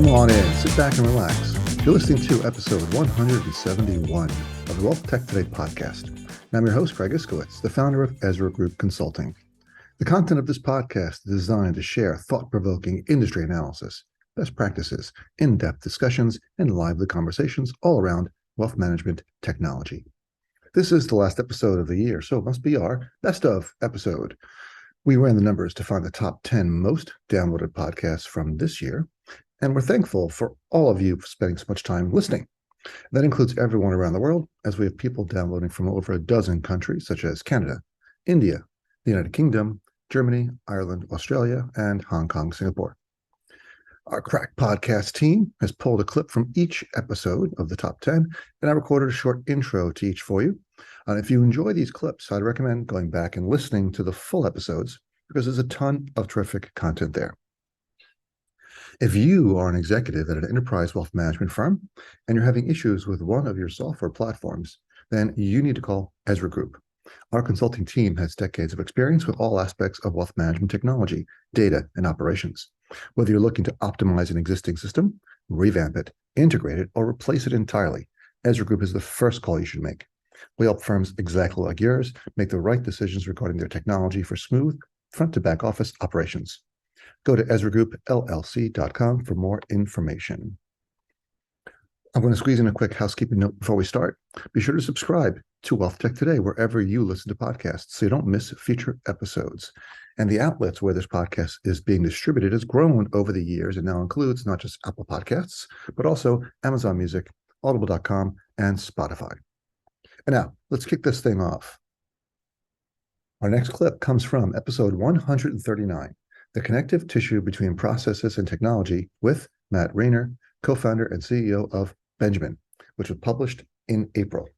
Come on in, sit back and relax. You're listening to episode 171 of the WealthTech Today podcast. And I'm your host, Craig Iskowitz, the founder of Ezra Group Consulting. The content of this podcast is designed to share thought-provoking industry analysis, best practices, in-depth discussions, and lively conversations all around wealth management technology. This is the last episode of the year, so it must be our best of episode. We ran the numbers to find the top 10 most downloaded podcasts from this year, and we're thankful for all of you for spending so much time listening. That includes everyone around the world, as we have people downloading from over a dozen countries, such as Canada, India, the United Kingdom, Germany, Ireland, Australia, and Hong Kong, Singapore. Our crack podcast team has pulled a clip from each episode of the top 10, and I recorded a short intro to each for you. And if you enjoy these clips, I'd recommend going back and listening to the full episodes because there's a ton of terrific content there. If you are an executive at an enterprise wealth management firm and you're having issues with one of your software platforms, then you need to call Ezra Group. Our consulting team has decades of experience with all aspects of wealth management technology, data, and operations. Whether you're looking to optimize an existing system, revamp it, integrate it, or replace it entirely, Ezra Group is the first call you should make. We help firms exactly like yours make the right decisions regarding their technology for smooth front to back office operations. Go to EzraGroupLLC.com for more information. I'm going to squeeze in a quick housekeeping note before we start. Be sure to subscribe to WealthTech Today wherever you listen to podcasts so you don't miss future episodes. And the outlets where this podcast is being distributed has grown over the years and now includes not just Apple Podcasts, but also Amazon Music, Audible.com, and Spotify. And now, let's kick this thing off. Our next clip comes from episode 139. The Connective Tissue Between Processes and Technology with Matt Rayner, co-founder and CEO of Benjamin, which was published in April.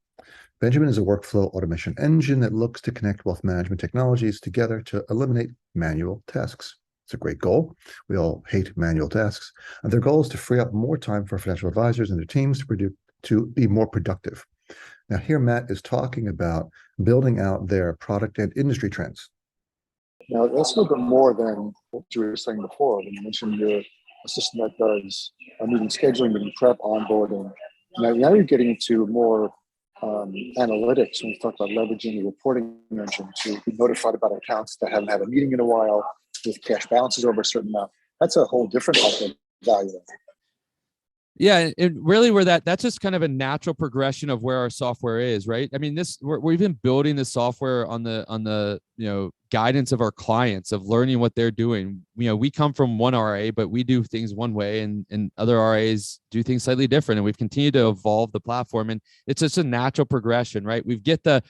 Benjamin is a workflow automation engine that looks to connect wealth management technologies together to eliminate manual tasks. It's a great goal. We all hate manual tasks. And their goal is to free up more time for financial advisors and their teams to be more productive. Now, here Matt is talking about building out their product and industry trends. Now, that's a little bit more than what you were saying before. When you mentioned you're a system that does meeting scheduling, meeting prep, onboarding. Now you're getting into more analytics when you talk about leveraging the reporting engine to be notified about accounts that haven't had a meeting in a while with cash balances over a certain amount. That's a whole different type of value. Yeah, and really that's just kind of a natural progression of where our software is, right? I mean, we've been building the software on the guidance of our clients of learning what they're doing. We come from one RA, but we do things one way, and other RAs do things slightly different. And we've continued to evolve the platform, and it's just a natural progression, right? We get the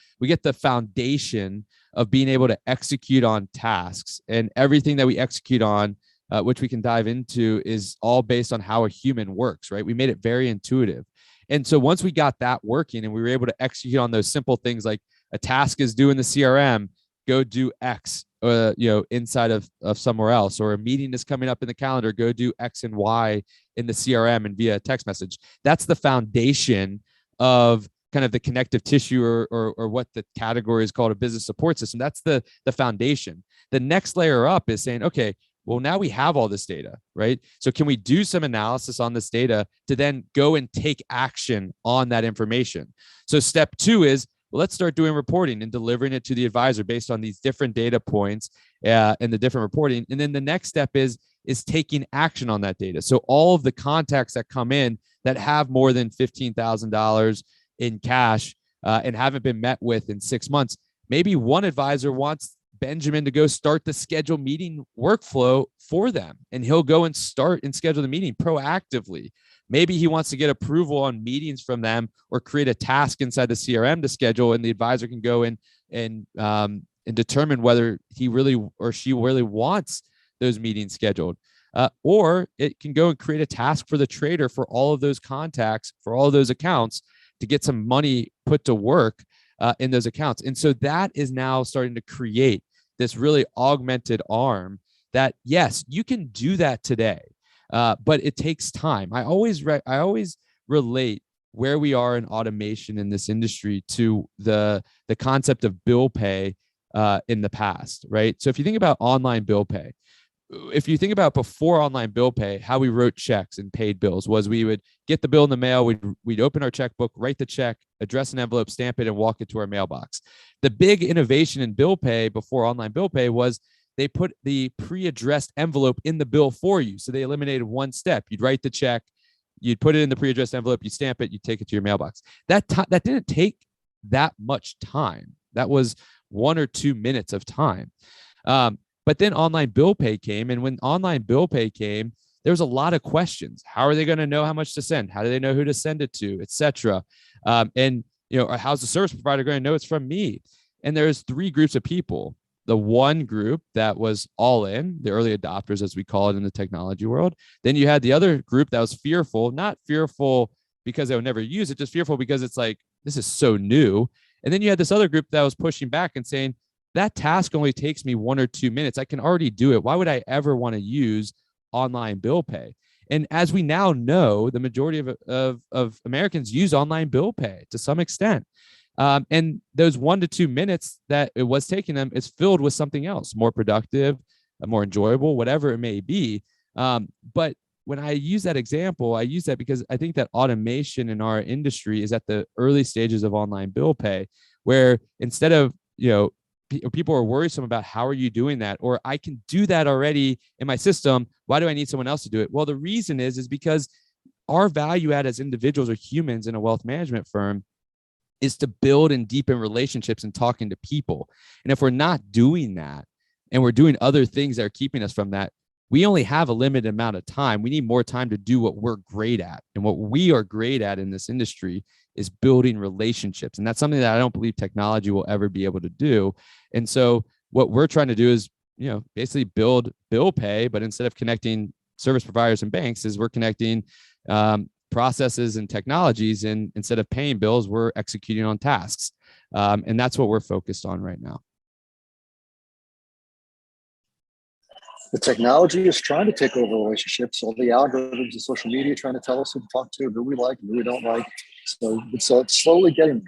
foundation of being able to execute on tasks, and everything that we execute on, which we can dive into, is all based on how a human works, right? We made it very intuitive. And so once we got that working and we were able to execute on those simple things, like a task is due in the CRM, go do X, inside of somewhere else, or a meeting is coming up in the calendar, go do X and Y in the CRM and via text message. That's the foundation of kind of the connective tissue or what the category is called a business support system. That's the foundation. The next layer up is saying, okay, well, now we have all this data, right? So can we do some analysis on this data to then go and take action on that information? So step 2 is, well, let's start doing reporting and delivering it to the advisor based on these different data points and the different reporting. And then the next step is taking action on that data. So all of the contacts that come in that have more than $15,000 in cash and haven't been met with in 6 months, maybe one advisor wants Benjamin to go start the schedule meeting workflow for them, and he'll go and start and schedule the meeting proactively. Maybe he wants to get approval on meetings from them or create a task inside the CRM to schedule, and the advisor can go in and determine whether he really or she really wants those meetings scheduled. Or it can go and create a task for the trader for all of those contacts, for all of those accounts, to get some money put to work in those accounts. And so that is now starting to create this really augmented arm that, yes, you can do that today, but it takes time. I always relate where we are in automation in this industry to the concept of bill pay in the past, right? So if you think about online bill pay, if you think about before online bill pay, how we wrote checks and paid bills was we would get the bill in the mail, we'd open our checkbook, write the check, address an envelope, stamp it, and walk it to our mailbox. The big innovation in bill pay before online bill pay was they put the pre-addressed envelope in the bill for you. So they eliminated one step. You'd write the check, you'd put it in the pre-addressed envelope, you stamp it, you take it to your mailbox. That didn't take that much time. That was 1 or 2 minutes of time. But then online bill pay came, and when online bill pay came, there was a lot of questions. How are they going to know how much to send? How do they know who to send it to, et cetera? And how's the service provider going to know it's from me? And there's 3 groups of people. The one group that was all in, the early adopters, as we call it in the technology world. Then you had the other group that was fearful, not fearful because they would never use it, just fearful because it's like, this is so new. And then you had this other group that was pushing back and saying, that task only takes me 1 or 2 minutes. I can already do it. Why would I ever want to use online bill pay? And as we now know, the majority of Americans use online bill pay to some extent. And those 1 to 2 minutes that it was taking them is filled with something else, more productive, more enjoyable, whatever it may be. But when I use that example, I use that because I think that automation in our industry is at the early stages of online bill pay, where instead of, people are worrisome about how are you doing that? Or I can do that already in my system. Why do I need someone else to do it? Well, the reason is because our value add as individuals or humans in a wealth management firm is to build and deepen relationships and talking to people. And if we're not doing that and we're doing other things that are keeping us from that, we only have a limited amount of time. We need more time to do what we're great at. And what we are great at in this industry is building relationships. And that's something that I don't believe technology will ever be able to do. And so what we're trying to do is, basically build bill pay, but instead of connecting service providers and banks, is we're connecting processes and technologies. And instead of paying bills, we're executing on tasks. And that's what we're focused on right now. The technology is trying to take over relationships. All the algorithms and social media trying to tell us who to talk to, who we like and who we don't like. So it's slowly getting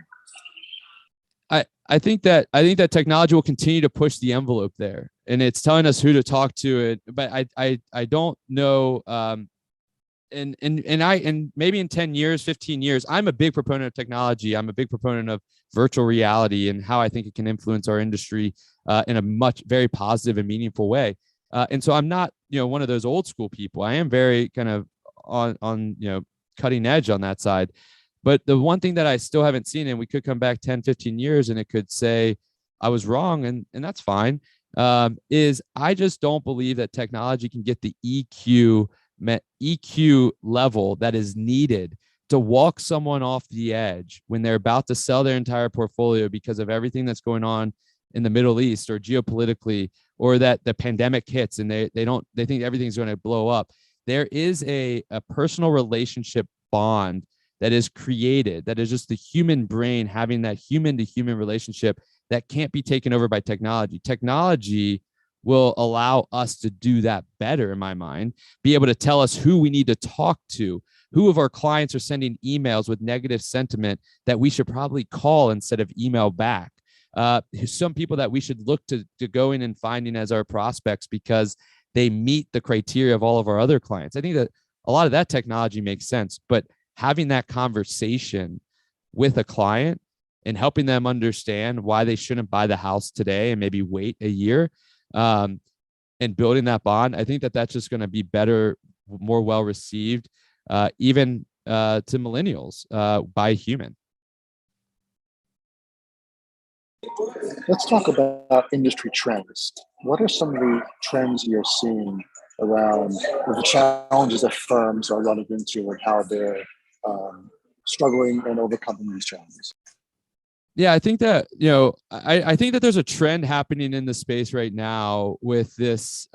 there. I think that technology will continue to push the envelope there, and it's telling us who to talk to. But I don't know. And maybe in 10 years, 15 years, I'm a big proponent of technology. I'm a big proponent of virtual reality and how I think it can influence our industry in a very positive and meaningful way. And so I'm not, one of those old school people. I am very kind of on cutting edge on that side. But the one thing that I still haven't seen, and we could come back 10, 15 years and it could say I was wrong, and that's fine, is I just don't believe that technology can get the EQ level that is needed to walk someone off the edge when they're about to sell their entire portfolio because of everything that's going on in the Middle East or geopolitically, or that the pandemic hits and they think everything's going to blow up. There is a personal relationship bond that is created, that is just the human brain having that human to human relationship that can't be taken over by technology. Technology will allow us to do that better, in my mind, be able to tell us who we need to talk to, who of our clients are sending emails with negative sentiment that we should probably call instead of email back. Some people that we should look to go in and finding as our prospects because they meet the criteria of all of our other clients. I think that a lot of that technology makes sense, but having that conversation with a client and helping them understand why they shouldn't buy the house today and maybe wait a year, and building that bond, I think that that's just going to be better, more well received, even to millennials by a human. Let's talk about industry trends. What are some of the trends you're seeing around the challenges that firms are running into and how they're struggling and overcoming these challenges? Yeah, I think that, I think that there's a trend happening in the space right now with this,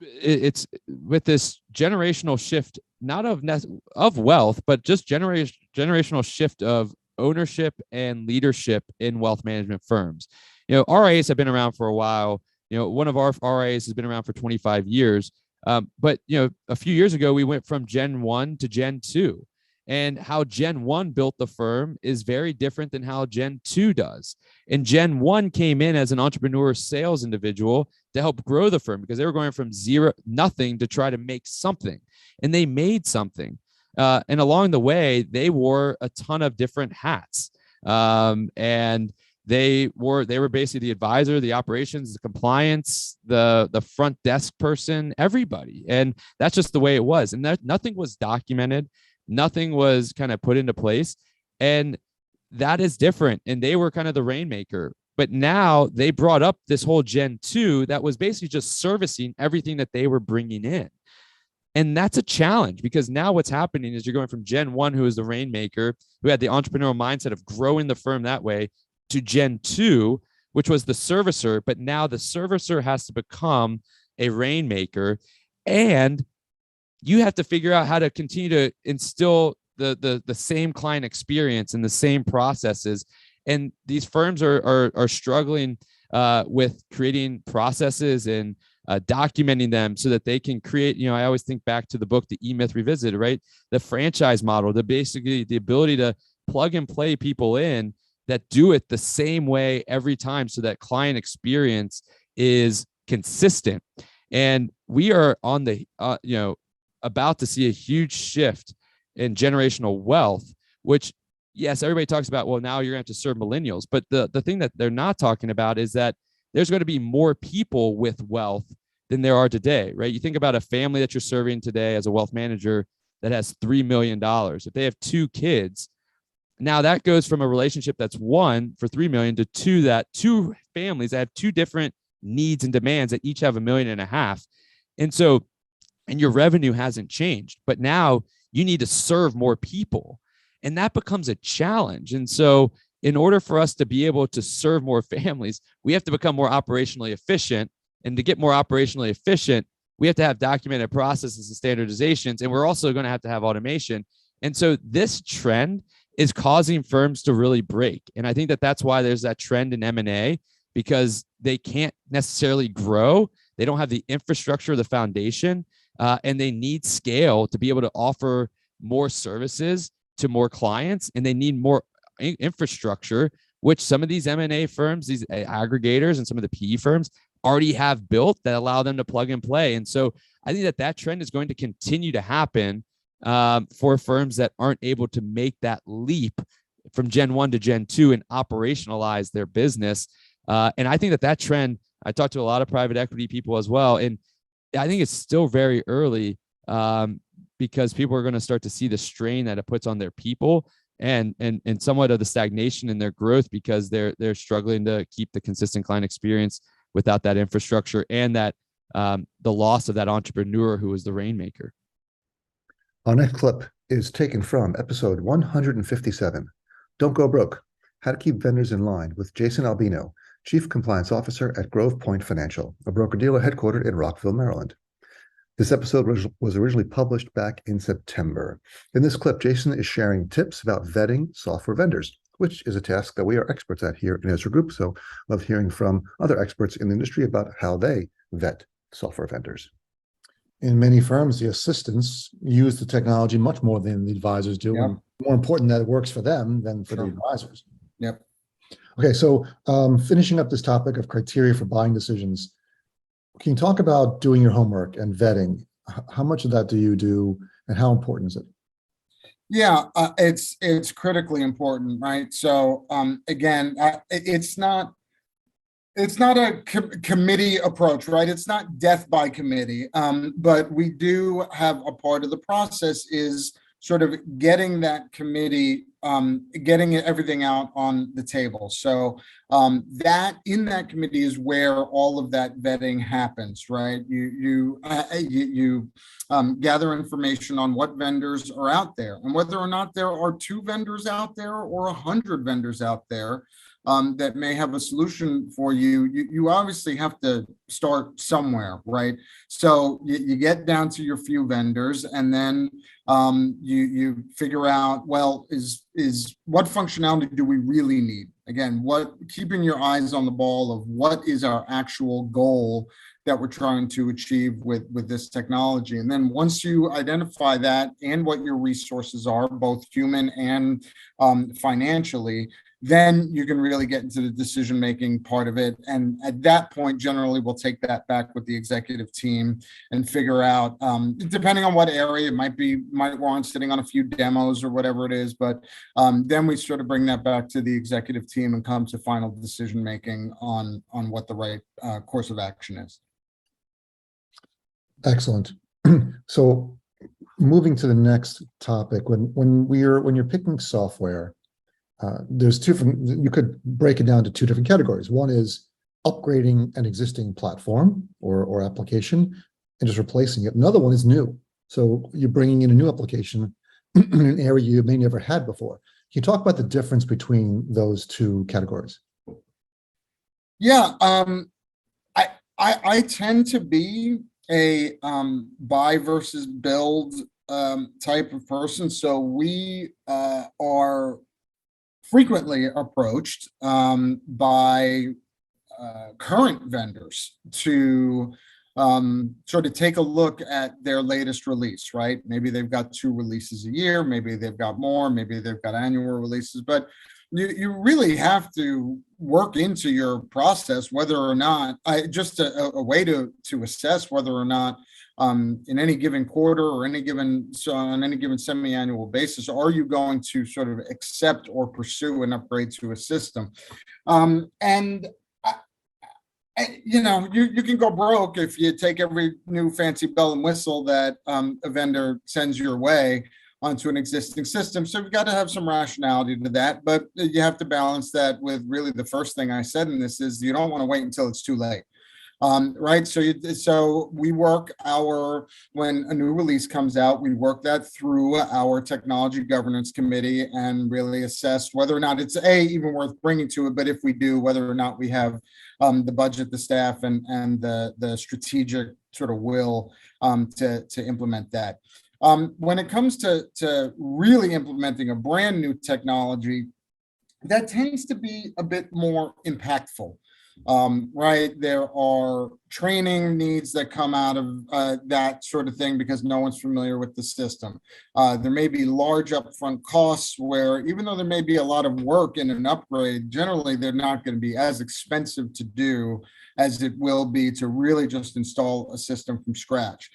it's with this generational shift, not of wealth, but just generational shift of ownership and leadership in wealth management firms. RIAs have been around for a while. One of our RIAs has been around for 25 years. But a few years ago, we went from Gen 1 to Gen 2. And how Gen 1 built the firm is very different than how Gen 2 does. And Gen 1 came in as an entrepreneur sales individual to help grow the firm because they were going from nothing to try to make something. And they made something. And along the way, they wore a ton of different hats. And they were basically the advisor, the operations, the compliance, the front desk person, everybody. And that's just the way it was. And nothing was documented. Nothing was kind of put into place. And that is different. And they were kind of the rainmaker. But now they brought up this whole Gen 2 that was basically just servicing everything that they were bringing in. And that's a challenge because now what's happening is you're going from Gen 1, who is the rainmaker, who had the entrepreneurial mindset of growing the firm that way, to Gen 2, which was the servicer. But now the servicer has to become a rainmaker. And you have to figure out how to continue to instill the same client experience and the same processes. And these firms are struggling with creating processes and documenting them so that they can create, I always think back to the book, The E-Myth Revisited, right? The franchise model, basically the ability to plug and play people in that do it the same way every time so that client experience is consistent. And we are on the, about to see a huge shift in generational wealth, which, yes, everybody talks about, well, now you're going to have to serve millennials. But the thing that they're not talking about is that there's going to be more people with wealth than there are today, right? You think about a family that you're serving today as a wealth manager that has $3 million. If they have 2 kids, now that goes from a relationship that's 1 for 3 million to 2 families that have 2 different needs and demands that each have $1.5 million. And your revenue hasn't changed, but now you need to serve more people. And that becomes a challenge. And so in order for us to be able to serve more families, we have to become more operationally efficient. And to get more operationally efficient, we have to have documented processes and standardizations. And we're also going to have automation. And so this trend is causing firms to really break. And I think that that's why there's that trend in M&A, because they can't necessarily grow. They don't have the infrastructure, the foundation, and they need scale to be able to offer more services to more clients. And they need more infrastructure, which some of these M&A firms, these aggregators and some of the PE firms already have built that allow them to plug and play. And so I think that trend is going to continue to happen for firms that aren't able to make that leap from Gen 1 to Gen 2 and operationalize their business. And I think that trend, I talked to a lot of private equity people as well, and I think it's still very early because people are going to start to see the strain that it puts on their people and somewhat of the stagnation in their growth because they're struggling to keep the consistent client experience without that infrastructure and that the loss of that entrepreneur who was the rainmaker. Our next clip is taken from episode 157, Don't Go Broke, How to Keep Vendors in Line, with Jason Albino, Chief Compliance Officer at Grove Point Financial, a broker-dealer headquartered in Rockville, Maryland. This episode was originally published back in September. In this clip, Jason is sharing tips about vetting software vendors, which is a task that we are experts at here in Ezra Group, so love hearing from other experts in the industry about how they vet software vendors. In many firms, the assistants use the technology much more than the advisors do. Yep. And more important that it works for them than for the advisors. Yep. Okay, so finishing up this topic of criteria for buying decisions, can you talk about doing your homework and vetting? How much of that do you do, and how important is it? Yeah, it's critically important, right? So again, it's not a committee approach, right? It's not death by committee, but we do have a part of the process is sort of getting that committee, getting everything out on the table. So that in that committee is where all of that vetting happens, right? You gather information on what vendors are out there and whether or not there are 2 vendors out there or 100 vendors out there. that may have a solution for you, you obviously have to start somewhere, right? So you get down to your few vendors, and then you figure out, well, is what functionality do we really need? Again, keeping your eyes on the ball of what is our actual goal that we're trying to achieve with this technology. And then once you identify that and what your resources are, both human and financially, then you can really get into the decision-making part of it. And at that point, generally, we'll take that back with the executive team and figure out, depending on what area, it might warrant sitting on a few demos or whatever it is. But then we sort of bring that back to the executive team and come to final decision-making on what the right course of action is. Excellent. So moving to the next topic, when you're picking software, there's you could break it down to two different categories. One is upgrading an existing platform or application and just replacing it. Another one is new. So you're bringing in a new application in an area you may never had before. Can you talk about the difference between those two categories? Yeah, I tend to be a buy versus build type of person. So we are frequently approached by current vendors to sort of take a look at their latest release, right? Maybe they've got 2 releases a year, maybe they've got more, maybe they've got annual releases, but you really have to work into your process whether or not, just a way to assess whether or not in any given quarter or on any given semi-annual basis, are you going to sort of accept or pursue an upgrade to a system? And you can go broke if you take every new fancy bell and whistle that a vendor sends your way onto an existing system. So you've got to have some rationality to that, but you have to balance that with really the first thing I said in this is you don't want to wait until it's too late. Right. So we work when a new release comes out, we work that through our technology governance committee and really assess whether or not it's even worth bringing to it. But if we do, whether or not we have the budget, the staff and the strategic sort of will to implement that. When it comes to really implementing a brand new technology, that tends to be a bit more impactful. Right. There are training needs that come out of that sort of thing because no one's familiar with the system. There may be large upfront costs where even though there may be a lot of work in an upgrade, generally they're not going to be as expensive to do as it will be to really just install a system from scratch.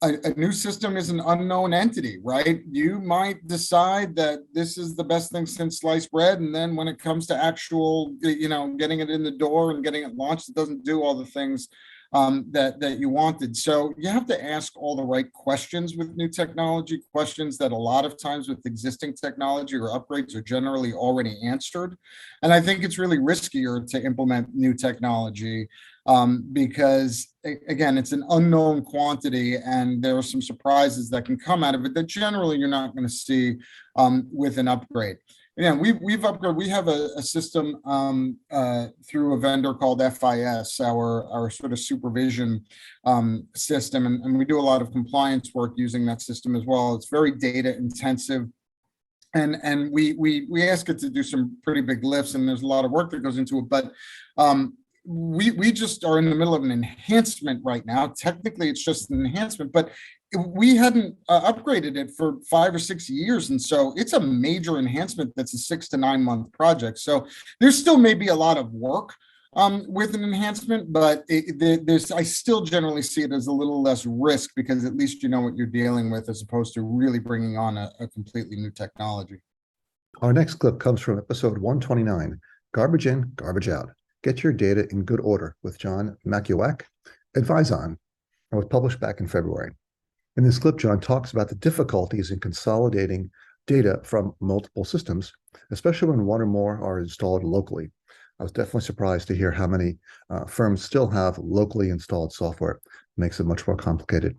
A new system is an unknown entity, right? You might decide that this is the best thing since sliced bread. And then when it comes to actual, getting it in the door and getting it launched, it doesn't do all the things that you wanted. So you have to ask all the right questions with new technology, questions that a lot of times with existing technology or upgrades are generally already answered. And I think it's really riskier to implement new technology because again, it's an unknown quantity and there are some surprises that can come out of it that generally you're not going to see with an upgrade. Yeah, we've upgraded. We have a system through a vendor called FIS, our sort of supervision system, and we do a lot of compliance work using that system as well. It's very data intensive. And we ask it to do some pretty big lifts, and there's a lot of work that goes into it. But we just are in the middle of an enhancement right now. Technically, it's just an enhancement, but we hadn't upgraded it for 5 or 6 years, and so it's a major enhancement. That's a 6 to 9 month project. So there's still maybe a lot of work with an enhancement, but I still generally see it as a little less risk because at least you know what you're dealing with as opposed to really bringing on a completely new technology. Our next clip comes from episode 129, Garbage In, Garbage Out. Get Your Data in Good Order with John Makiewicz, Advise On, and was published back in February. In this clip, John talks about the difficulties in consolidating data from multiple systems, especially when one or more are installed locally. I was definitely surprised to hear how many firms still have locally installed software. It makes it much more complicated.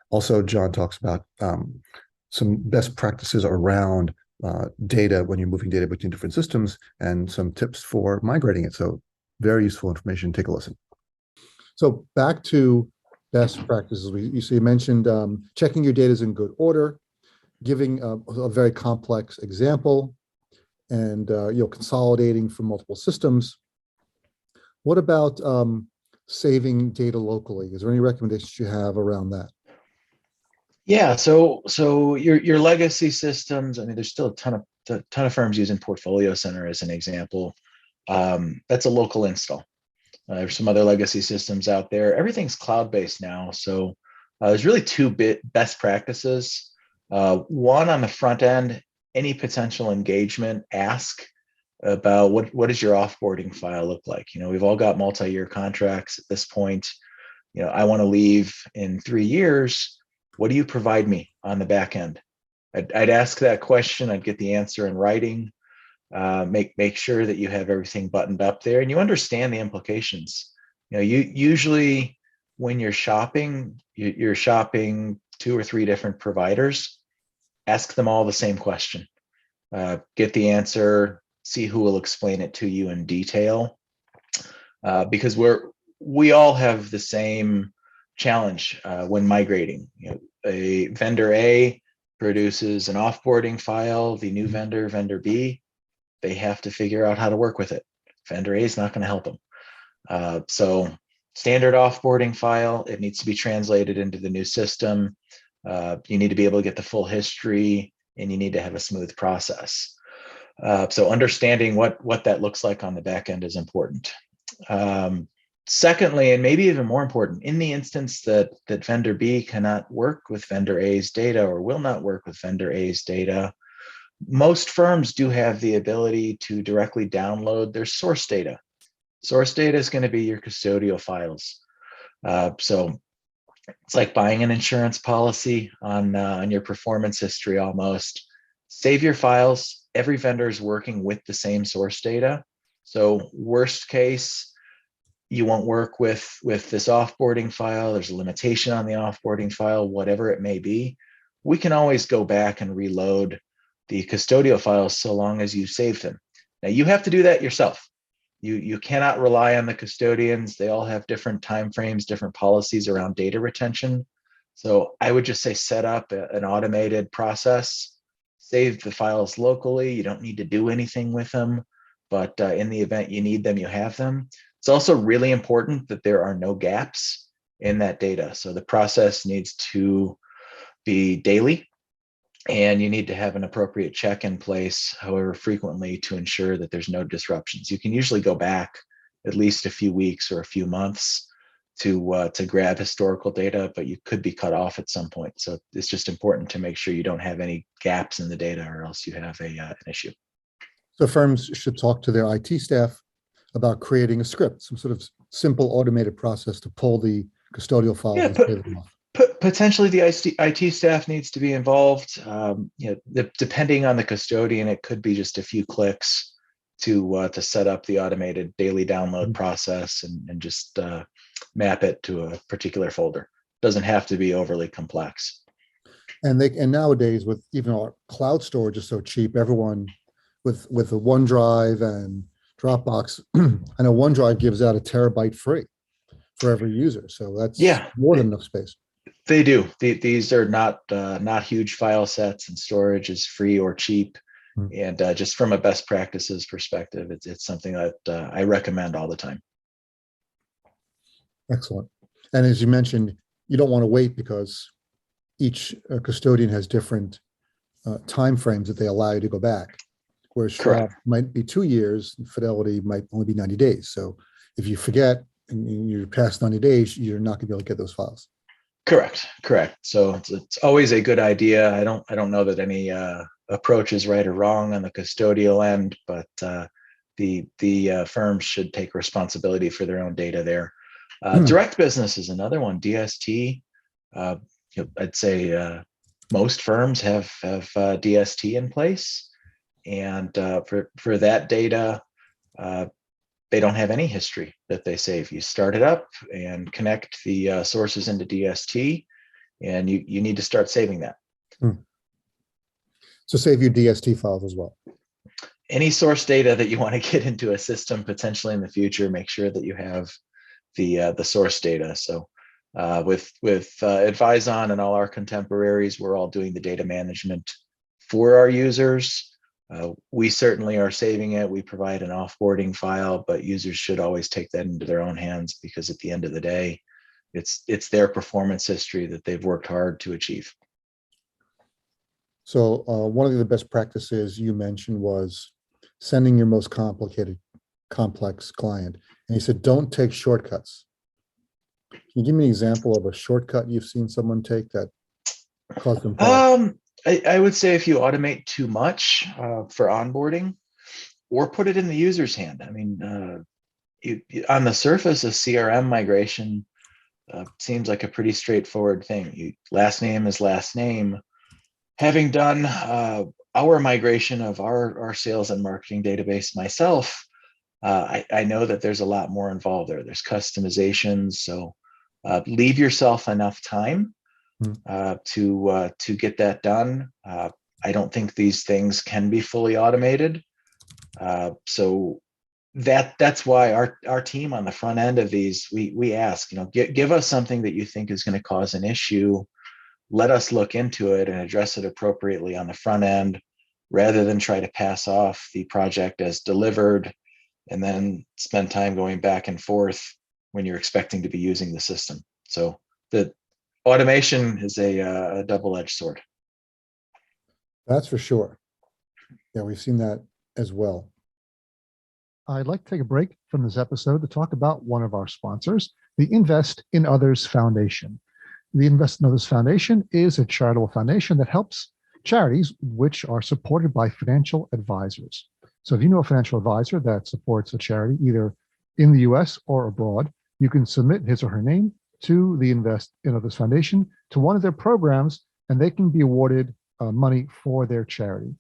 Also, John talks about some best practices around data when you're moving data between different systems, and some tips for migrating it. So very useful information. Take a listen. So back to best practices. You mentioned checking your data is in good order, giving a very complex example, and consolidating from multiple systems. What about saving data locally? Is there any recommendations you have around that? Yeah, so your legacy systems, I mean, there's still a ton of firms using Portfolio Center as an example. That's a local install. There's some other legacy systems out there. Everything's cloud-based now. So there's really two best practices. One, on the front end, any potential engagement, ask about what does your offboarding file look like? We've all got multi-year contracts at this point. I want to leave in 3 years. What do you provide me on the back end? I'd ask that question. I'd get the answer in writing. Make sure that you have everything buttoned up there and you understand the implications. You usually when you're shopping 2 or 3 different providers. Ask them all the same question. Get the answer. See who will explain it to you in detail. Because we all have the same challenge when migrating. A vendor A produces an offboarding file. The new vendor B, they have to figure out how to work with it. Vendor A is not going to help them. So standard offboarding file, it needs to be translated into the new system. You need to be able to get the full history, and you need to have a smooth process. So understanding what that looks like on the back end is important. Secondly, and maybe even more important, in the instance that vendor B cannot work with vendor A's data or will not work with vendor A's data, most firms do have the ability to directly download their source data. Source data is going to be your custodial files. So it's like buying an insurance policy on your performance history almost. Save your files. Every vendor is working with the same source data. So worst case, you won't work with this offboarding file. There's a limitation on the offboarding file, whatever it may be. We can always go back and reload the custodial files so long as you save them. Now you have to do that yourself. You cannot rely on the custodians. They all have different timeframes, different policies around data retention. So I would just say set up an automated process, save the files locally. You don't need to do anything with them, but in the event you need them, you have them. It's also really important that there are no gaps in that data. So the process needs to be daily, and you need to have an appropriate check in place, however frequently, to ensure that there's no disruptions. You can usually go back at least a few weeks or a few months to grab historical data, but you could be cut off at some point. So it's just important to make sure you don't have any gaps in the data, or else you have an issue. So firms should talk to their IT staff about creating a script, some sort of simple automated process to pull the custodial files and save them off. Potentially the IT staff needs to be involved. Depending on the custodian, it could be just a few clicks to set up the automated daily download process and just map it to a particular folder. Doesn't have to be overly complex. And nowadays, with even our cloud storage is so cheap, everyone with a OneDrive and Dropbox, I know OneDrive gives out 1 terabyte free for every user. So that's more than enough space. They do. These are not huge file sets, and storage is free or cheap. And just from a best practices perspective, it's something that I recommend all the time. Excellent. And as you mentioned, you don't want to wait because each custodian has different time frames that they allow you to go back. Whereas Schwab might be 2 years, Fidelity might only be 90 days. So if you forget and you're past 90 days, you're not going to be able to get those files. Correct. So it's always a good idea. I don't know that any approach is right or wrong on the custodial end, but the firms should take responsibility for their own data there. Direct business is another one. DST. I'd say most firms have DST in place, and for that data, they don't have any history that they save. You start it up and connect the sources into DST, and you need to start saving that. So save you DST files as well. Any source data that you want to get into a system potentially in the future, make sure that you have the source data. So with Advizon and all our contemporaries, we're all doing the data management for our users. We certainly are saving it. We provide an offboarding file, but users should always take that into their own hands, because at the end of the day, it's their performance history that they've worked hard to achieve. So one of the best practices you mentioned was sending your most complex client. And you said, don't take shortcuts. Can you give me an example of a shortcut you've seen someone take that caused them problems? I would say if you automate too much for onboarding, or put it in the user's hand. I mean, on the surface, a CRM migration seems like a pretty straightforward thing. Last name is last name. Having done our migration of our sales and marketing database myself, I know that there's a lot more involved there. There's customizations. So leave yourself enough time to get that done. I don't think these things can be fully automated. So that's why our team on the front end of these, we ask, give us something that you think is going to cause an issue. Let us look into it and address it appropriately on the front end, rather than try to pass off the project as delivered and then spend time going back and forth when you're expecting to be using the system. So the automation is a double-edged sword. That's for sure. Yeah, we've seen that as well. I'd like to take a break from this episode to talk about one of our sponsors, the Invest in Others Foundation. The Invest in Others Foundation is a charitable foundation that helps charities which are supported by financial advisors. So if you know a financial advisor that supports a charity either in the US or abroad, you can submit his or her name to the Invest in Others Foundation to one of their programs, and they can be awarded money for their charity.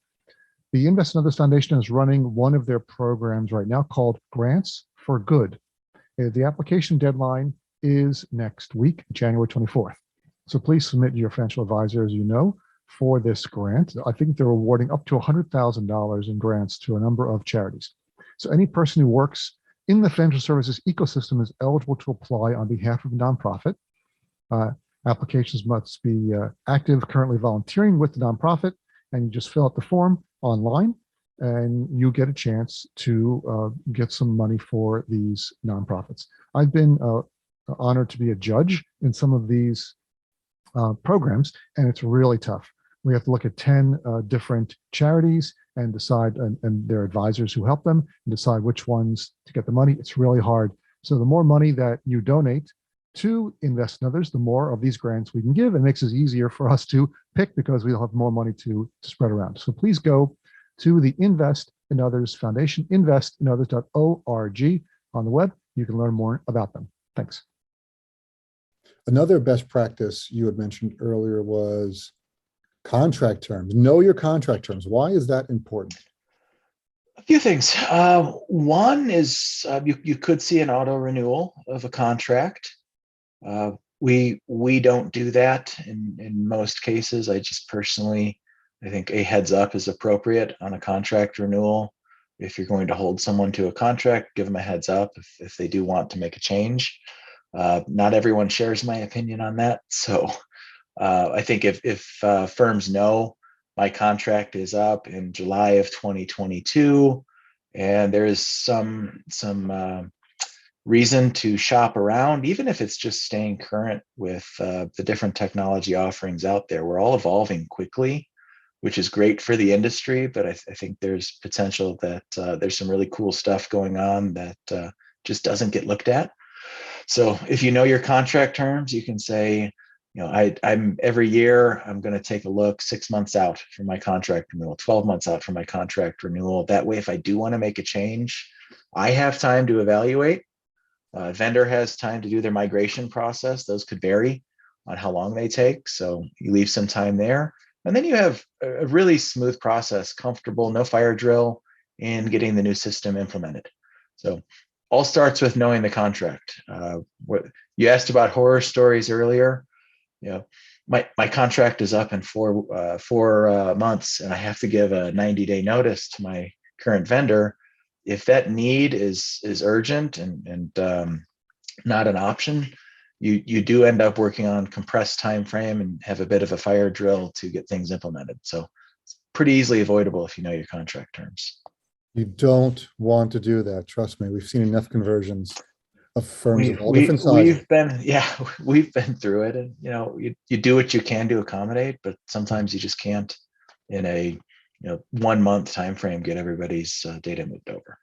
The Invest in Others Foundation is running one of their programs right now called Grants for Good. The application deadline is next week, January 24th. So please submit your financial advisor, as you know, for this grant. I think they're awarding up to $100,000 in grants to a number of charities. So any person who works in the financial services ecosystem is eligible to apply on behalf of a nonprofit. Applications must be active, currently volunteering with the nonprofit, and you just fill out the form online, and you get a chance to get some money for these nonprofits. I've been honored to be a judge in some of these programs, and it's really tough. We have to look at 10 different charities and decide, and their advisors who help them, and decide which ones to get the money. It's really hard. So the more money that you donate to Invest in Others, the more of these grants we can give. It makes it easier for us to pick, because we'll have more money to spread around. So please go to the Invest in Others Foundation, investinothers.org on the web. You can learn more about them. Thanks. Another best practice you had mentioned earlier was contract terms. Know your contract terms. Why is that important? A few things. One is you could see an auto renewal of a contract. We don't do that in most cases. I think a heads up is appropriate on a contract renewal. If you're going to hold someone to a contract, give them a heads up if they do want to make a change. Not everyone shares my opinion on that. So I think if firms know my contract is up in July of 2022, and there is some reason to shop around, even if it's just staying current with the different technology offerings out there. We're all evolving quickly, which is great for the industry, but I think there's potential that there's some really cool stuff going on that just doesn't get looked at. So if you know your contract terms, you can say, I'm every year, I'm going to take a look 6 months out for my contract renewal, 12 months out for my contract renewal. That way, if I do want to make a change, I have time to evaluate. Vendor has time to do their migration process. Those could vary on how long they take. So you leave some time there. And then you have a really smooth process, comfortable, no fire drill in getting the new system implemented. So all starts with knowing the contract. What you asked about horror stories earlier. my contract is up in four months, and I have to give a 90-day notice to my current vendor. If that need is urgent and not an option, you do end up working on compressed time frame and have a bit of a fire drill to get things implemented. So it's pretty easily avoidable if you know your contract terms. You don't want to do that. Trust me. We've seen enough conversions of firms of all different sizes. We've been through it, and you do what you can to accommodate, but sometimes you just can't in a 1 month time frame get everybody's data moved over.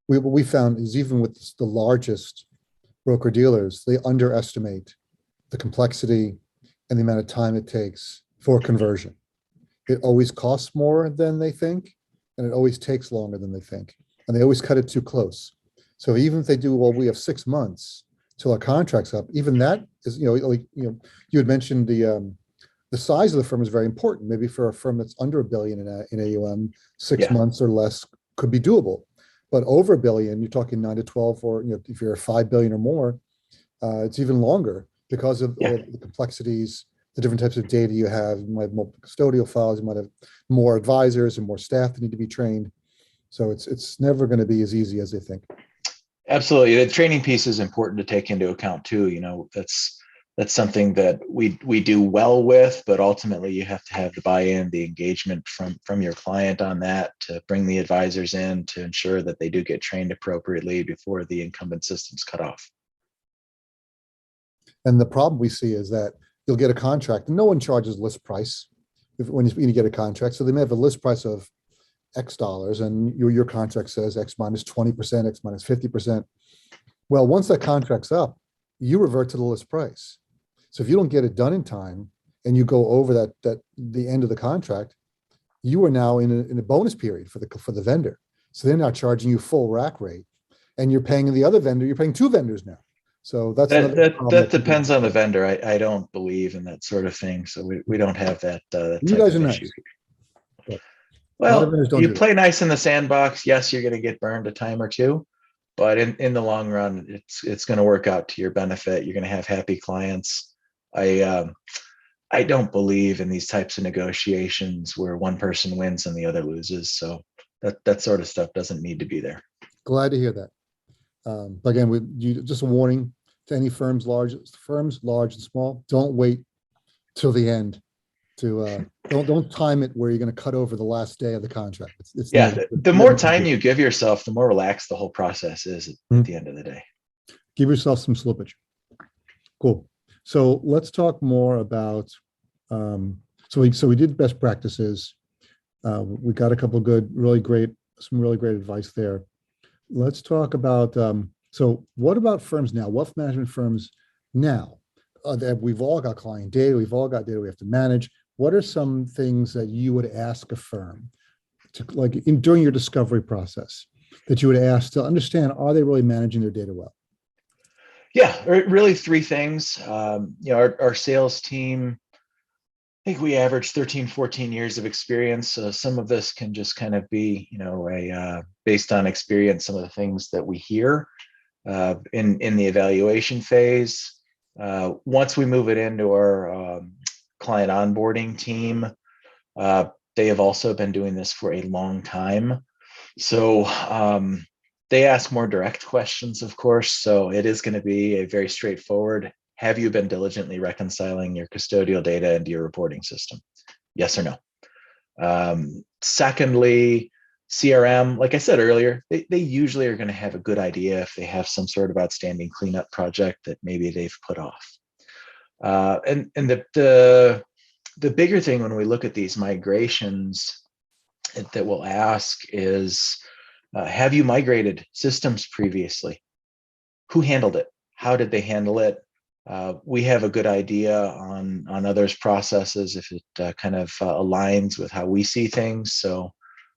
What we found is even with the largest broker dealers, they underestimate the complexity and the amount of time it takes for conversion. It always costs more than they think, and it always takes longer than they think, and they always cut it too close. So even if they do, well, we have 6 months till our contract's up, even that is, you had mentioned the size of the firm is very important. Maybe for a firm that's under $1 billion in AUM, 6 months or less could be doable. But over $1 billion, you're talking 9 to 12, or if you're 5 billion or more, it's even longer because of all the complexities, the different types of data you have. You might have more custodial files, you might have more advisors and more staff that need to be trained. So it's never going to be as easy as they think. Absolutely, the training piece is important to take into account too. That's something that we do well with, but ultimately you have to have the buy-in, the engagement from your client on that to bring the advisors in to ensure that they do get trained appropriately before the incumbent system's cut off. And the problem we see is that you'll get a contract and no one charges list price when you get a contract. So they may have a list price of X dollars and your contract says X minus 20%, X minus 50%. Well, once that contract's up, you revert to the list price. So if you don't get it done in time and you go over the end of the contract, you are now in a bonus period for the vendor. So they're now charging you full rack rate, and you're paying the other vendor. You're paying 2 vendors now. So that depends on the vendor. I don't believe in that sort of thing. So we don't have that. You guys are nice. Well, you play nice in the sandbox. Yes, you're going to get burned a time or two, but in the long run, it's going to work out to your benefit. You're going to have happy clients. I don't believe in these types of negotiations where one person wins and the other loses. So that sort of stuff doesn't need to be there. Glad to hear that. But again, just a warning to any firms, large and small, don't wait till the end to don't time it where you're going to cut over the last day of the contract. The more time you give yourself, the more relaxed the whole process is at the end of the day. Give yourself some slippage. Cool. So let's talk more about. So we did best practices. We got a couple of some really great advice there. Let's talk about. So what about firms now? Wealth management firms now that we've all got client data, we've all got data we have to manage. What are some things that you would ask a firm to, during your discovery process, that you would ask to understand, are they really managing their data well? Yeah, really 3 things. Our sales team, I think we average 13, 14 years of experience. So some of this can just kind of be, based on experience, some of the things that we hear in the evaluation phase. Once we move it into our client onboarding team, they have also been doing this for a long time. So they ask more direct questions, of course. So it is going to be a very straightforward, have you been diligently reconciling your custodial data into your reporting system? Yes or no? Secondly, CRM, like I said earlier, they usually are going to have a good idea if they have some sort of outstanding cleanup project that maybe they've put off. And the bigger thing when we look at these migrations that we'll ask is, have you migrated systems previously? Who handled it? How did they handle it? We have a good idea on others' processes if it kind of aligns with how we see things. So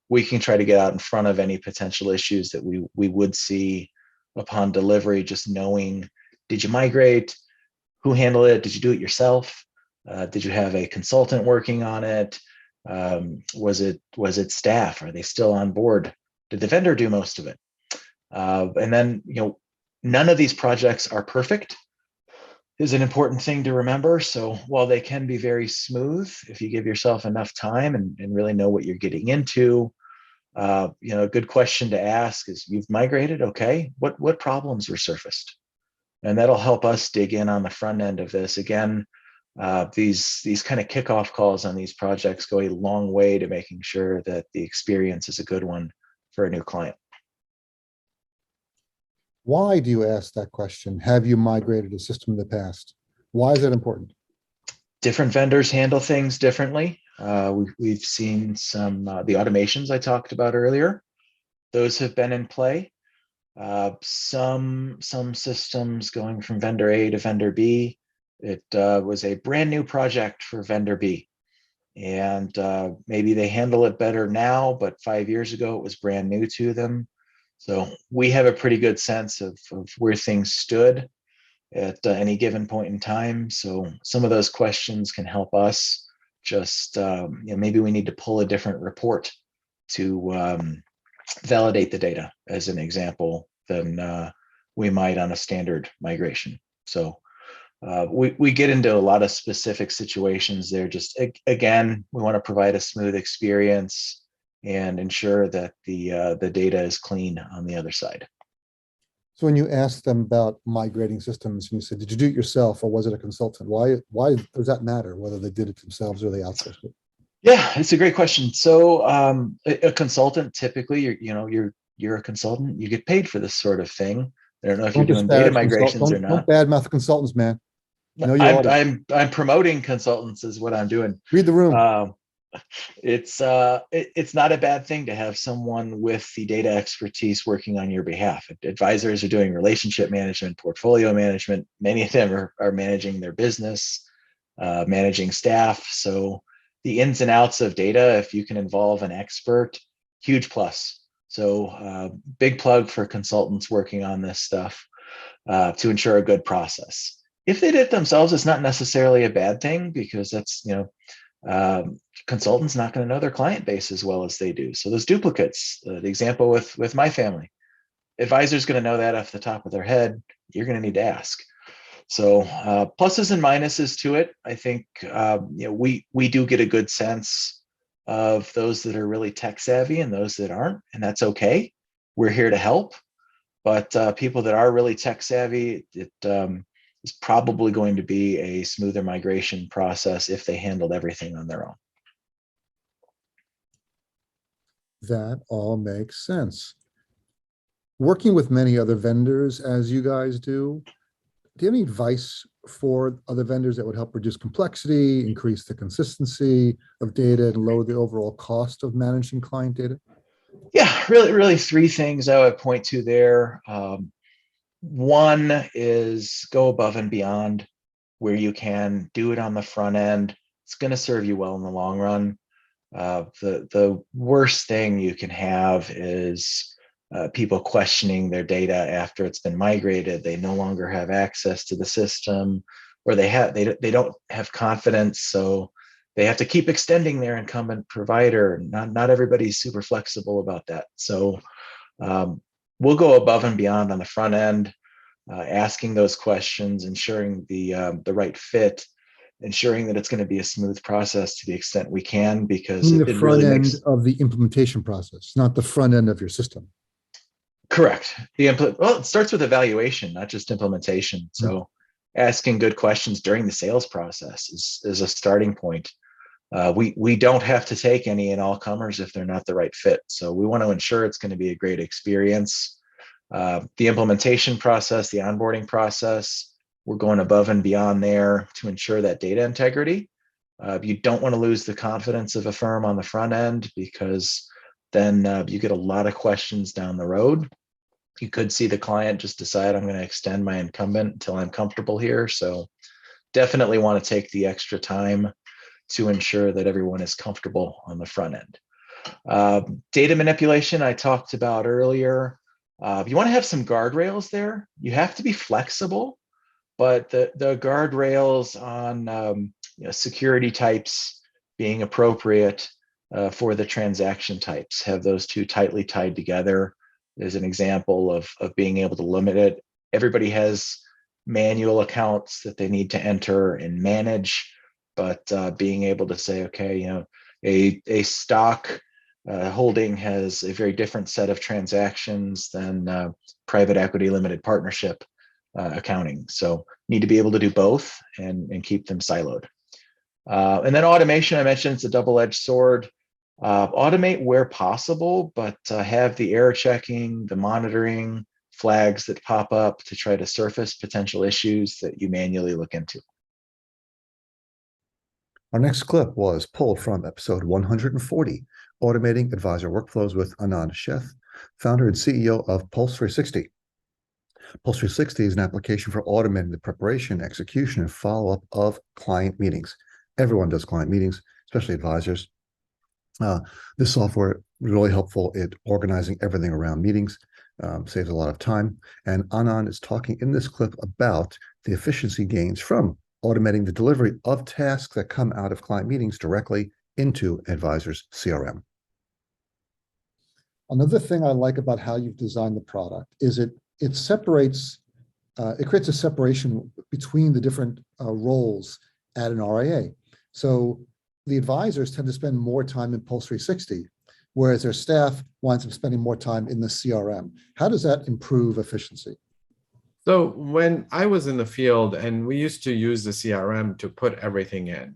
we can try to get out in front of any potential issues that we would see upon delivery, just knowing, did you migrate? Who handled it? Did you do it yourself? Did you have a consultant working on it? Was it staff? Are they still on board? Did the vendor do most of it? And then, none of these projects are perfect. is an important thing to remember. So while they can be very smooth, if you give yourself enough time and really know what you're getting into, a good question to ask is, you've migrated, okay, what problems were surfaced? And that'll help us dig in on the front end of this. Again, these kind of kickoff calls on these projects go a long way to making sure that the experience is a good one for a new client. Why do you ask that question? Have you migrated a system in the past? Why is that important? Different vendors handle things differently. We've seen some, the automations I talked about earlier, those have been in play. Some systems going from vendor A to vendor B. It was a brand new project for vendor B. And maybe they handle it better now, but 5 years ago it was brand new to them. So we have a pretty good sense of where things stood at any given point in time. So some of those questions can help us just, maybe we need to pull a different report to validate the data, as an example, than we might on a standard migration. So we get into a lot of specific situations there. Just again, we want to provide a smooth experience and ensure that the data is clean on the other side. So when you asked them about migrating systems, and you said, did you do it yourself or was it a consultant? Why does that matter, whether they did it themselves or they outsourced it? Yeah, it's a great question. So a consultant, typically, you're a consultant, you get paid for this sort of thing. I don't know if you're doing data migrations or not. Don't badmouth consultants, man. Know your audience. I'm promoting consultants is what I'm doing. Read the room. It's not a bad thing to have someone with the data expertise working on your behalf. Advisors are doing relationship management, portfolio management. Many of them are managing their business, managing staff. So the ins and outs of data, if you can involve an expert, huge plus. So big plug for consultants working on this stuff to ensure a good process. If they did it themselves, it's not necessarily a bad thing, because that's, consultants not going to know their client base as well as they do. So those duplicates, the example with my family, advisor's going to know that off the top of their head. You're going to need to ask. So pluses and minuses to it. I think we do get a good sense of those that are really tech savvy and those that aren't, and that's okay. We're here to help. But people that are really tech savvy, it is probably going to be a smoother migration process if they handled everything on their own. That all makes sense. Working with many other vendors, as you guys do you have any advice for other vendors that would help reduce complexity, increase the consistency of data, and lower the overall cost of managing client data? Yeah, really three things I would point to there. One is go above and beyond where you can. Do it on the front end. It's going to serve you well in the long run. The worst thing you can have is people questioning their data after it's been migrated. They no longer have access to the system, or they don't have confidence, so they have to keep extending their incumbent provider. Not everybody's super flexible about that. So we'll go above and beyond on the front end, asking those questions, ensuring the right fit, ensuring that it's going to be a smooth process to the extent we can, because the it front really end makes of the implementation process, not the front end of your system. Correct. Well, it starts with evaluation, not just implementation. So asking good questions during the sales process is a starting point. We don't have to take any and all comers if they're not the right fit. So we want to ensure it's going to be a great experience. The implementation process, the onboarding process, we're going above and beyond there to ensure that data integrity. You don't want to lose the confidence of a firm on the front end, because then you get a lot of questions down the road. You could see the client just decide, I'm going to extend my incumbent until I'm comfortable here. So definitely want to take the extra time to ensure that everyone is comfortable on the front end. Data manipulation, I talked about earlier. You want to have some guardrails there. You have to be flexible, but the guardrails on security types being appropriate for the transaction types, have those two tightly tied together is an example of being able to limit it. Everybody has manual accounts that they need to enter and manage, but being able to say, okay, a stock holding has a very different set of transactions than private equity limited partnership accounting. So need to be able to do both and keep them siloed. And then automation, I mentioned it's a double-edged sword. Automate where possible, but have the error checking, the monitoring, flags that pop up to try to surface potential issues that you manually look into. Our next clip was pulled from episode 140, Automating Advisor Workflows with Anand Sheth, founder and CEO of Pulse 360. Pulse 360 is an application for automating the preparation, execution, and follow-up of client meetings. Everyone does client meetings, especially advisors. This software is really helpful at organizing everything around meetings, saves a lot of time. And Anand is talking in this clip about the efficiency gains from automating the delivery of tasks that come out of client meetings directly into advisor's CRM. Another thing I like about how you've designed the product is it separates, it creates a separation between the different roles at an RIA. So the advisors tend to spend more time in Pulse 360, whereas their staff winds up spending more time in the CRM. How does that improve efficiency? So when I was in the field and we used to use the CRM to put everything in,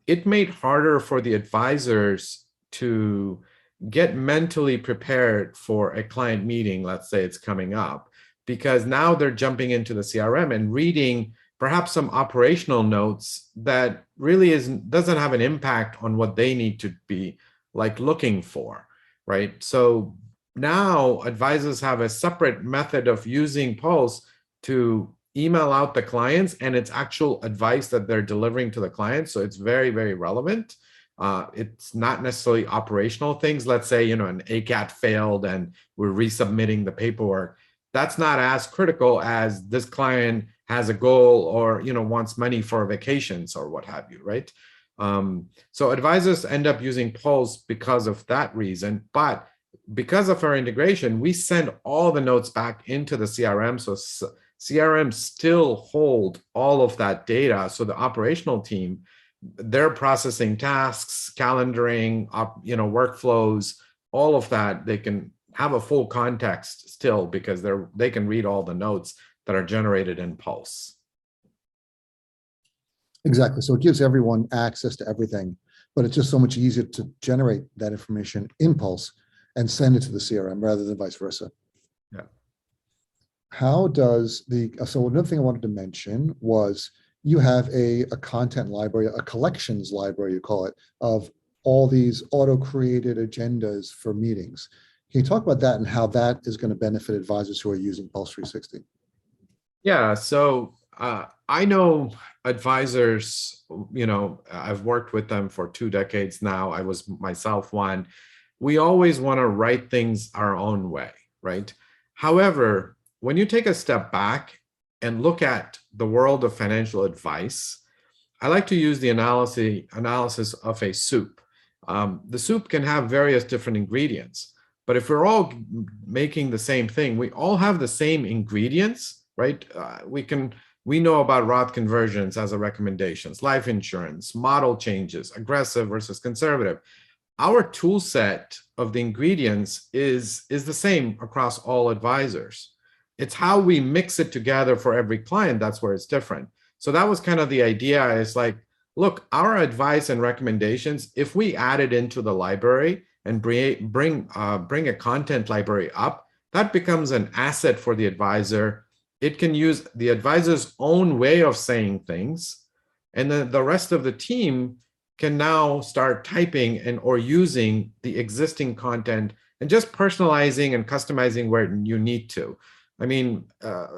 it made harder for the advisors to get mentally prepared for a client meeting, let's say it's coming up, because now they're jumping into the CRM and reading perhaps some operational notes that really doesn't have an impact on what they need to be looking for, right? So now advisors have a separate method of using Pulse to email out the clients, and it's actual advice that they're delivering to the clients. So it's very, very relevant. It's not necessarily operational things. Let's say, an ACAT failed and we're resubmitting the paperwork. That's not as critical as this client has a goal or, wants money for vacations or what have you, right? So advisors end up using Pulse because of that reason, but because of our integration, we send all the notes back into the CRM. So CRM still hold all of that data. So the operational team, they're processing tasks, calendaring, workflows, all of that. They can have a full context still because they can read all the notes that are generated in Pulse. Exactly. So it gives everyone access to everything, but it's just so much easier to generate that information in Pulse and send it to the CRM rather than vice versa. Yeah. How does so another thing I wanted to mention was you have a content library, a collections library, you call it, of all these auto-created agendas for meetings. Can you talk about that and how that is going to benefit advisors who are using Pulse 360? Yeah, so I know advisors, I've worked with them for 2 decades now. I was myself one. We always want to write things our own way, right? However, when you take a step back and look at the world of financial advice, I like to use the analysis of a soup. The soup can have various different ingredients, but if we're all making the same thing, we all have the same ingredients, right? We know about Roth conversions as a recommendations, life insurance, model changes, aggressive versus conservative. Our tool set of the ingredients is the same across all advisors. It's how we mix it together for every client that's where it's different. So that was kind of the idea. Is look, our advice and recommendations, if we add it into the library and bring a content library up, that becomes an asset for the advisor. It can use the advisor's own way of saying things, and then the rest of the team can now start typing or using the existing content and just personalizing and customizing where you need to. I mean,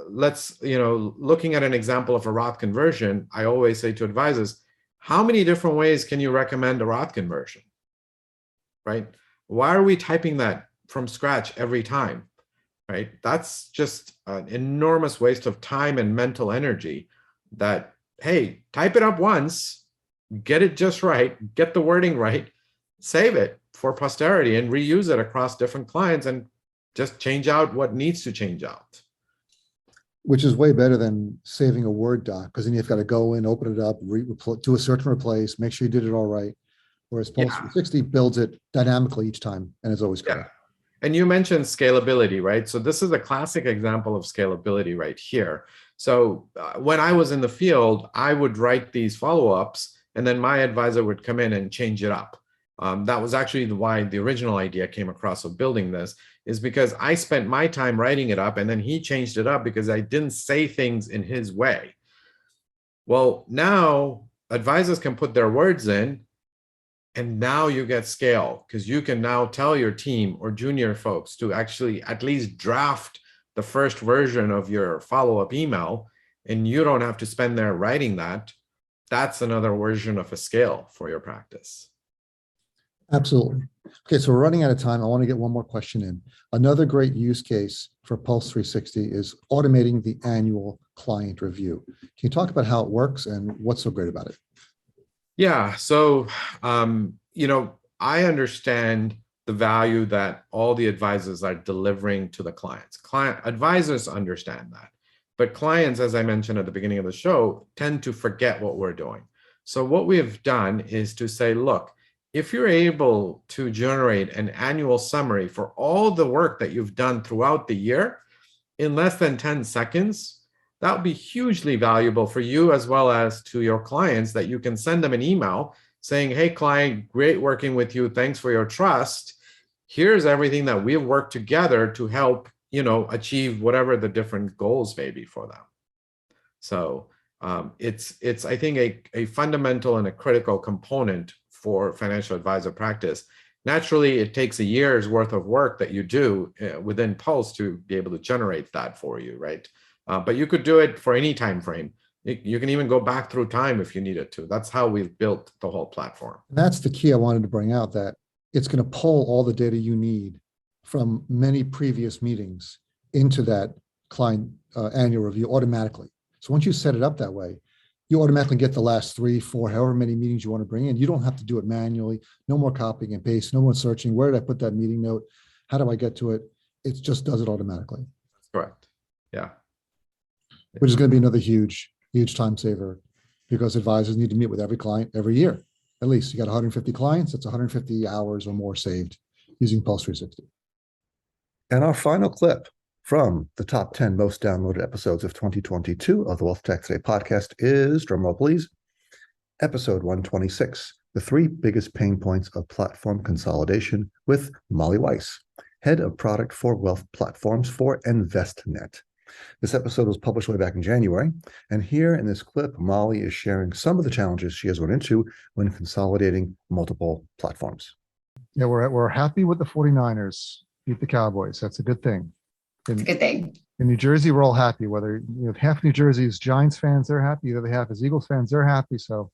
looking at an example of a Roth conversion, I always say to advisors, how many different ways can you recommend a Roth conversion, right? Why are we typing that from scratch every time, right? That's just an enormous waste of time and mental energy that, hey, type it up once, get it just right, get the wording right, save it for posterity and reuse it across different clients and just change out what needs to change out. which is way better than saving a Word doc, because then you've got to go in, open it up, do a search and replace, make sure you did it all right. Whereas Pulse Yeah. 360 builds it dynamically each time, and it's always correct. And you mentioned scalability, right? So this is a classic example of scalability right here. So when I was in the field, I would write these follow-ups, and then my advisor would come in and change it up. That was actually why the original idea came across of building this, is because I spent my time writing it up, and then he changed it up because I didn't say things in his way. Well, now advisors can put their words in, and now you get scale, because you can now tell your team or junior folks to actually at least draft the first version of your follow-up email, and you don't have to spend there writing that. That's another version of a scale for your practice. Absolutely. Okay, so we're running out of time. I want to get one more question in. Another great use case for Pulse 360 is automating the annual client review. Can you talk about how it works and what's so great about it? Yeah, so I understand the value that all the advisors are delivering to the clients. Advisors understand that, but clients, as I mentioned at the beginning of the show, tend to forget what we're doing. So what we have done is to say, look, if you're able to generate an annual summary for all the work that you've done throughout the year in less than 10 seconds, that would be hugely valuable for you as well as to your clients, that you can send them an email saying, hey, client, great working with you. Thanks for your trust. Here's everything that we've worked together to help, achieve whatever the different goals may be for them. So it's I think, a fundamental and a critical component for financial advisor practice. Naturally, it takes a year's worth of work that you do within Pulse to be able to generate that for you, right? But you could do it for any time frame. You can even go back through time if you needed to. That's how we've built the whole platform. That's the key I wanted to bring out, that it's going to pull all the data you need from many previous meetings into that client annual review automatically. So once you set it up that way, you automatically get the last 3, 4, however many meetings you want to bring in. You don't have to do it manually. No more copying and paste. No more searching. Where did I put that meeting note? How do I get to it? It just does it automatically. That's correct. Yeah. Which is going to be another huge time saver, because advisors need to meet with every client every year. At least you got 150 clients. That's 150 hours or more saved using Pulse 360. And our final clip from the top 10 most downloaded episodes of 2022 of the WealthTech Today podcast is, drumroll please, episode 126, the 3 biggest pain points of platform consolidation, with Molly Weiss, head of product for wealth platforms for InvestNet. This episode was published way back in January, and here in this clip, Molly is sharing some of the challenges she has run into when consolidating multiple platforms. Yeah, we're happy with the 49ers beat the Cowboys. That's a good thing. It's a good thing. In New Jersey, we're all happy. Whether half New Jersey is Giants fans, they're happy. The other half is Eagles fans, they're happy. So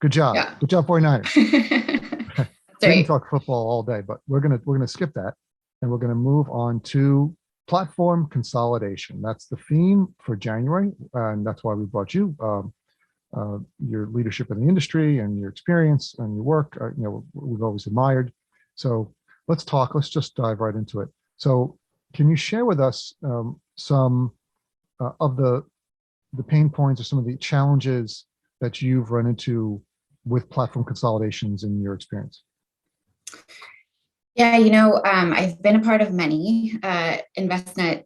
good job. Yeah. Good job, 49ers. We can Right. talk football all day, but we're gonna skip that, and we're gonna move on to platform consolidation. That's the theme for January, and that's why we brought you. Your leadership in the industry and your experience and your work, we've always admired. So let's talk. Let's just dive right into it. So can you share with us some of the pain points or some of the challenges that you've run into with platform consolidations in your experience? Yeah, I've been a part of many. InvestNet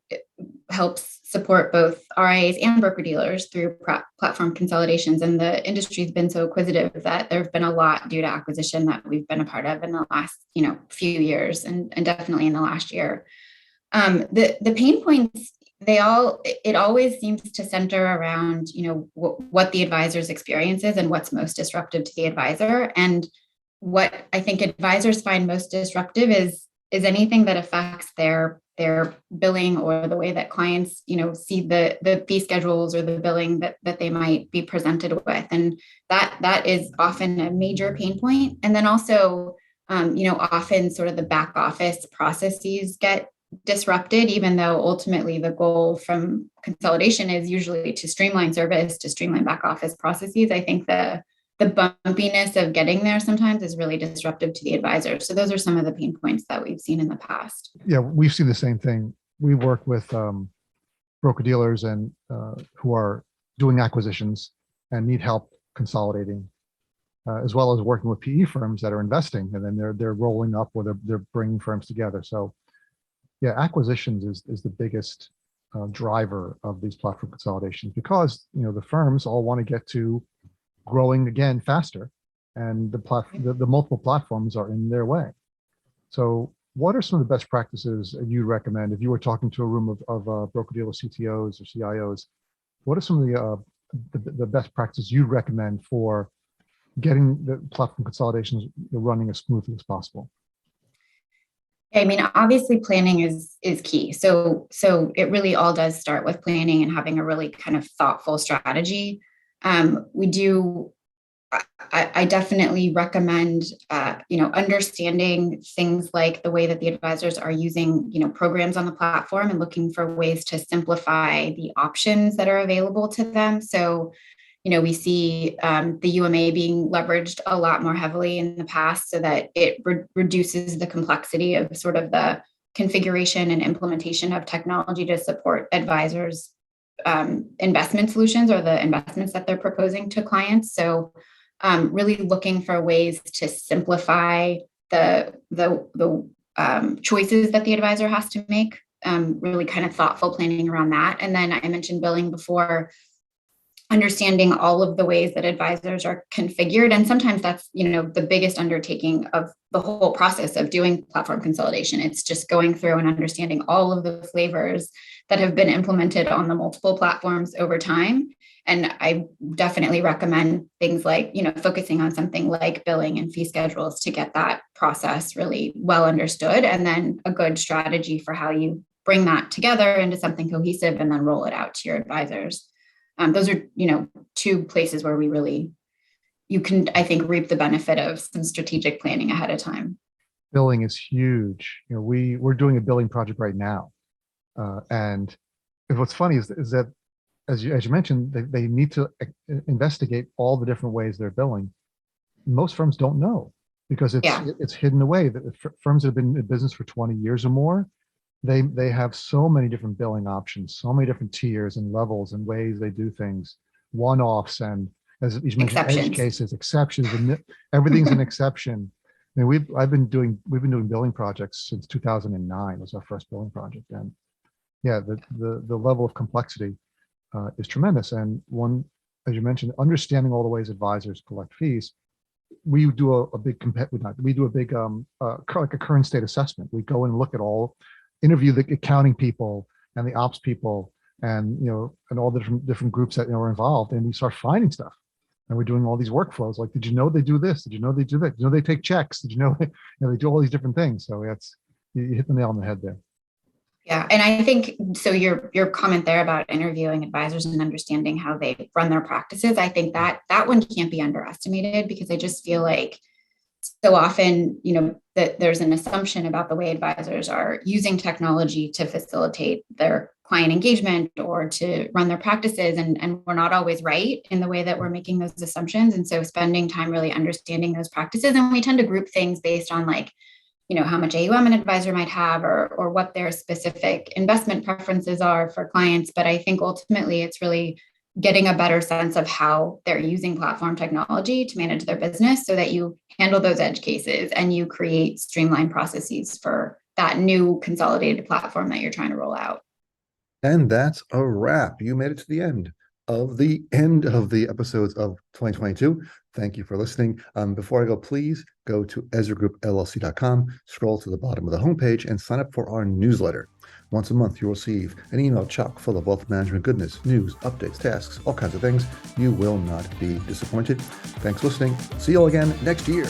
helps support both RIAs and broker-dealers through platform consolidations, and the industry's been so acquisitive that there have been a lot due to acquisition that we've been a part of in the last, few years, and definitely in the last year. The pain points, it always seems to center around, what the advisor's experience is and what's most disruptive to the advisor. And what I think advisors find most disruptive is anything that affects their billing or the way that clients, see the fee schedules or the billing that they might be presented with. And that is often a major pain point. And then also, often sort of the back office processes get disrupted, even though ultimately the goal from consolidation is usually to streamline service, to streamline back office processes. I think the bumpiness of getting there sometimes is really disruptive to the advisor. So those are some of the pain points that we've seen in the past. Yeah, we've seen the same thing. We work with broker-dealers and who are doing acquisitions and need help consolidating, as well as working with PE firms that are investing, and then they're rolling up or they're bringing firms together. So yeah, acquisitions is the biggest driver of these platform consolidations, because the firms all want to get to growing again faster, and the multiple platforms are in their way. So what are some of the best practices you recommend if you were talking to a room of broker-dealer CTOs or CIOs? What are some of the best practices you recommend for getting the platform consolidations running as smoothly as possible? I mean, obviously planning is key. So it really all does start with planning and having a really kind of thoughtful strategy. I definitely recommend, understanding things like the way that the advisors are using, programs on the platform and looking for ways to simplify the options that are available to them. So, we see the UMA being leveraged a lot more heavily in the past, so that it reduces the complexity of sort of the configuration and implementation of technology to support advisors' investment solutions or the investments that they're proposing to clients. So really looking for ways to simplify the choices that the advisor has to make, really kind of thoughtful planning around that. And then I mentioned billing before, understanding all of the ways that advisors are configured. And sometimes that's, the biggest undertaking of the whole process of doing platform consolidation. It's just going through and understanding all of the flavors that have been implemented on the multiple platforms over time. And I definitely recommend things like, focusing on something like billing and fee schedules to get that process really well understood, and then a good strategy for how you bring that together into something cohesive and then roll it out to your advisors. Those are, two places where you can, I think, reap the benefit of some strategic planning ahead of time. Billing is huge. We're doing a billing project right now. And what's funny is that, as you mentioned, they need to investigate all the different ways they're billing. Most firms don't know, because it's hidden away. The firms that have been in business for 20 years or more, they have so many different billing options, so many different tiers and levels and ways they do things, one-offs, and as you mentioned, edge cases, exceptions, and everything's an exception. I mean, we've been doing billing projects since 2009. Was our first billing project, and yeah, the level of complexity is tremendous. And one, as you mentioned, understanding all the ways advisors collect fees. We do a big like a current state assessment. We go and look at interview the accounting people and the ops people, and and all the different groups that are involved, and we start finding stuff. And we're doing all these workflows. Like, did you know they do this? Did you know they do that? Did you know they take checks? Did you know they do all these different things? So you hit the nail on the head there. Yeah, and I think so. Your comment there about interviewing advisors and understanding how they run their practices, I think that one can't be underestimated, because I just feel like so often, that there's an assumption about the way advisors are using technology to facilitate their client engagement or to run their practices, and we're not always right in the way that we're making those assumptions. And so spending time really understanding those practices, and we tend to group things based on how much AUM an advisor might have, or what their specific investment preferences are for clients. But I think ultimately it's really getting a better sense of how they're using platform technology to manage their business, so that you handle those edge cases and you create streamlined processes for that new consolidated platform that you're trying to roll out. And that's a wrap. You made it to the end of the episodes of 2022. Thank you for listening. Before I go, please go to EzraGroupLLC.com, scroll to the bottom of the homepage, and sign up for our newsletter. Once a month, you'll receive an email chock full of wealth management goodness, news, updates, tasks, all kinds of things. You will not be disappointed. Thanks for listening. See you all again next year.